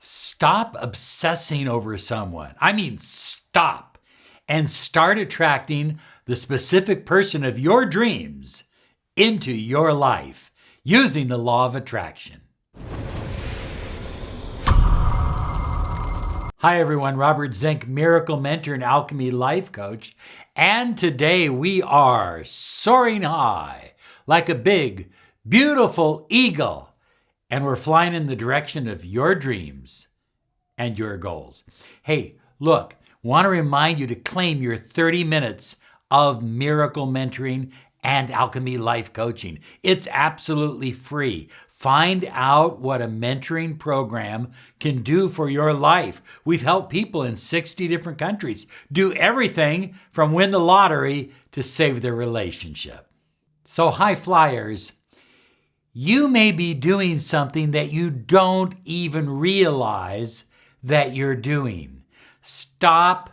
Stop obsessing over someone. I mean, stop and start attracting the specific person of your dreams into your life using the law of attraction. Hi everyone, Robert Zink, Miracle Mentor and Alchemy Life Coach. And today we are soaring high like a big, beautiful eagle. And we're flying in the direction of your dreams and your goals. Hey, look, want to remind you to claim your 30 minutes of miracle mentoring and alchemy life coaching. It's absolutely free. Find out what a mentoring program can do for your life. We've helped people in 60 different countries do everything from win the lottery to save their relationship. So high flyers, you may be doing something that you don't even realize that you're doing. Stop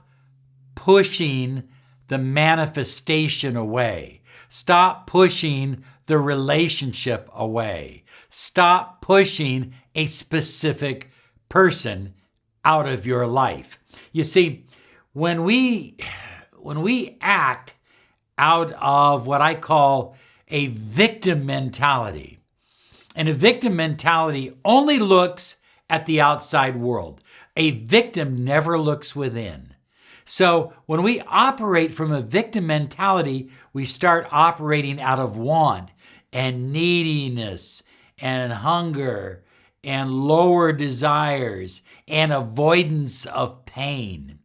pushing the manifestation away. Stop pushing the relationship away. Stop pushing a specific person out of your life. You see, when we act out of what I call a victim mentality, and a victim mentality only looks at the outside world. A victim never looks within. So when we operate from a victim mentality, we start operating out of want and neediness and hunger and lower desires and avoidance of pain.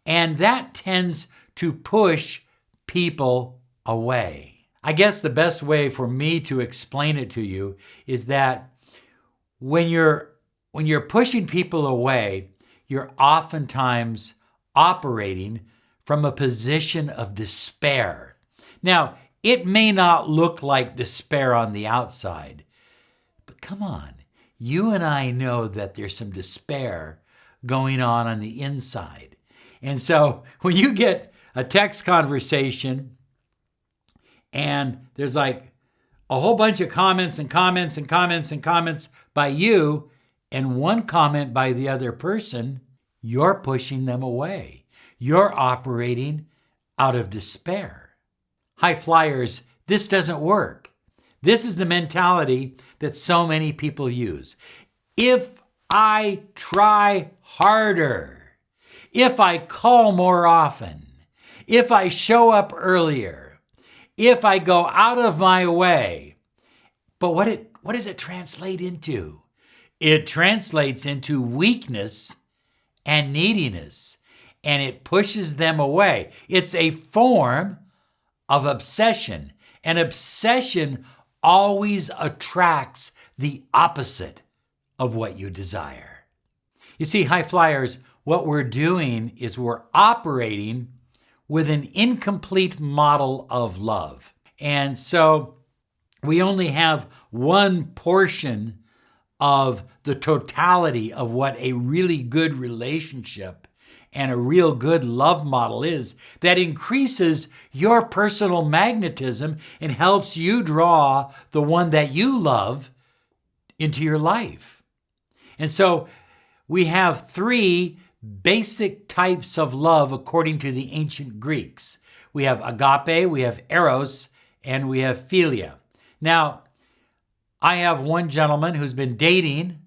And that tends to push people away. I guess the best way for me to explain it to you is that when you're pushing people away, you're oftentimes operating from a position of despair. Now, it may not look like despair on the outside, but come on, you and I know that there's some despair going on the inside. And so when you get a text conversation and there's like a whole bunch of comments by you and one comment by the other person, you're pushing them away. You're operating out of despair. High flyers, this doesn't work. This is the mentality that so many people use. If I try harder, if I call more often, if I show up earlier, if I go out of my way. But what does it translate into? It translates into weakness and neediness, and it pushes them away. It's a form of obsession, and obsession always attracts the opposite of what you desire. You see, high flyers, what we're doing is we're operating with an incomplete model of love. And so we only have one portion of the totality of what a really good relationship and a real good love model is that increases your personal magnetism and helps you draw the one that you love into your life. And so we have three basic types of love according to the ancient Greeks. We have Agape, we have Eros, and we have Philia. Now, I have one gentleman who's been dating.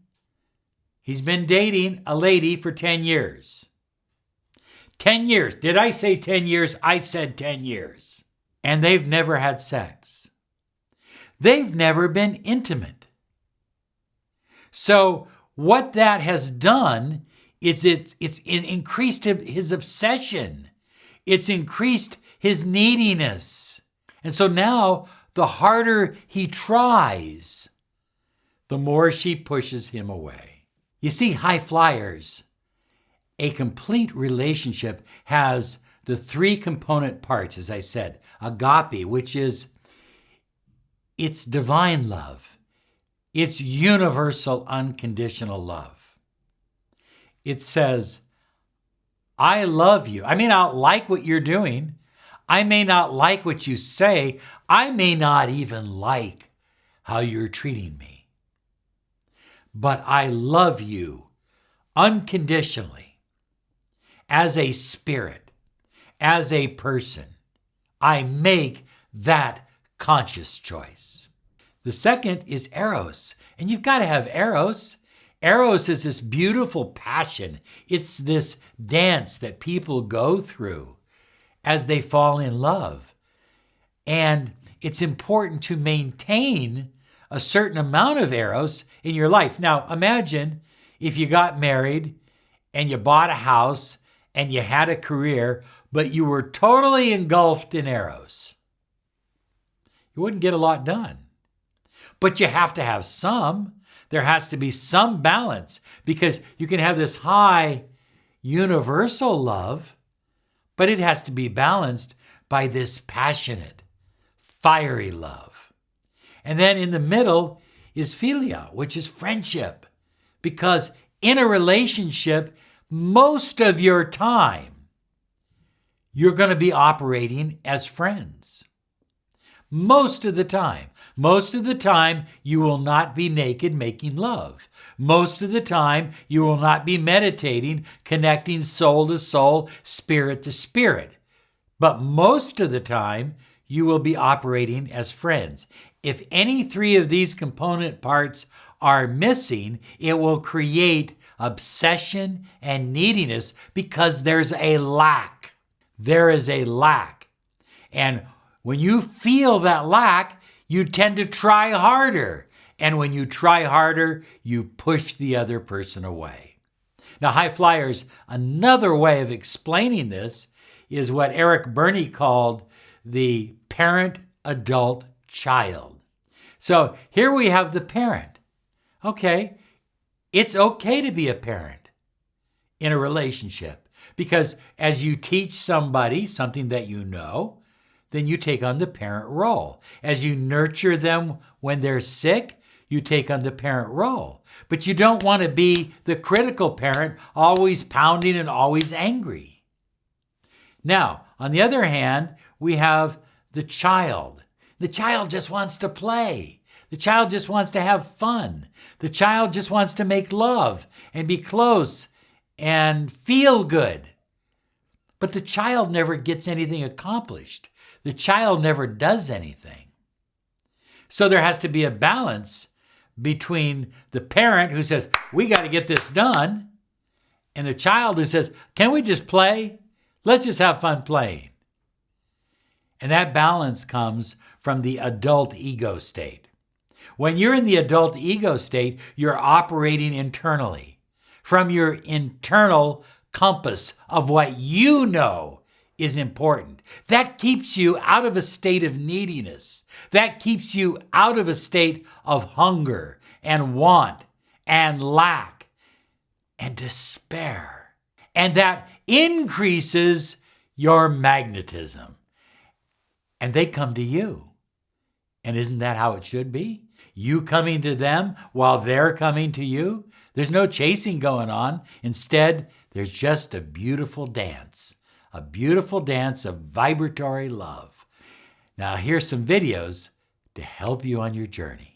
He's been dating a lady for 10 years. 10 years. Did I say 10 years? I said 10 years. And they've never had sex. They've never been intimate. So what that has done is it's increased his obsession. It's increased his neediness. And so now the harder he tries, the more she pushes him away. You see, high flyers, a complete relationship has the three component parts, as I said. Agape, which is it's divine love. It's universal, unconditional love. It says, I love you. I may not like what you're doing. I may not like what you say. I may not even like how you're treating me. But I love you unconditionally, as a spirit, as a person. I make that conscious choice. The second is Eros, and you've got to have Eros. Eros is this beautiful passion. It's this dance that people go through as they fall in love. And it's important to maintain a certain amount of Eros in your life. Now, imagine if you got married and you bought a house and you had a career, but you were totally engulfed in Eros. You wouldn't get a lot done. But you have to have some. There has to be some balance, because you can have this high universal love, but it has to be balanced by this passionate, fiery love. And then in the middle is Philia, which is friendship, because in a relationship, most of your time, you're going to be operating as friends. Most of the time. Most of the time, you will not be naked making love. Most of the time, you will not be meditating, connecting soul to soul, spirit to spirit. But most of the time, you will be operating as friends. If any three of these component parts are missing, it will create obsession and neediness, because there's a lack. There is a lack. And when you feel that lack, you tend to try harder. And when you try harder, you push the other person away. Now, high flyers, another way of explaining this is what Eric Berney called the parent-adult-child. So here we have the parent. Okay, it's okay to be a parent in a relationship, because as you teach somebody something that you know, then you take on the parent role. As you nurture them when they're sick, you take on the parent role. But you don't want to be the critical parent, always pounding and always angry. Now, on the other hand, we have the child. The child just wants to play. The child just wants to have fun. The child just wants to make love and be close and feel good. But the child never gets anything accomplished. The child never does anything. So there has to be a balance between the parent who says, we got to get this done, and the child who says, can we just play? Let's just have fun playing. And that balance comes from the adult ego state. When you're in the adult ego state, you're operating internally from your internal compass of what you know is important. That keeps you out of a state of neediness. That keeps you out of a state of hunger and want and lack and despair. And that increases your magnetism. And they come to you. And isn't that how it should be? You coming to them while they're coming to you? There's no chasing going on. Instead, there's just a beautiful dance of vibratory love. Now, here's some videos to help you on your journey.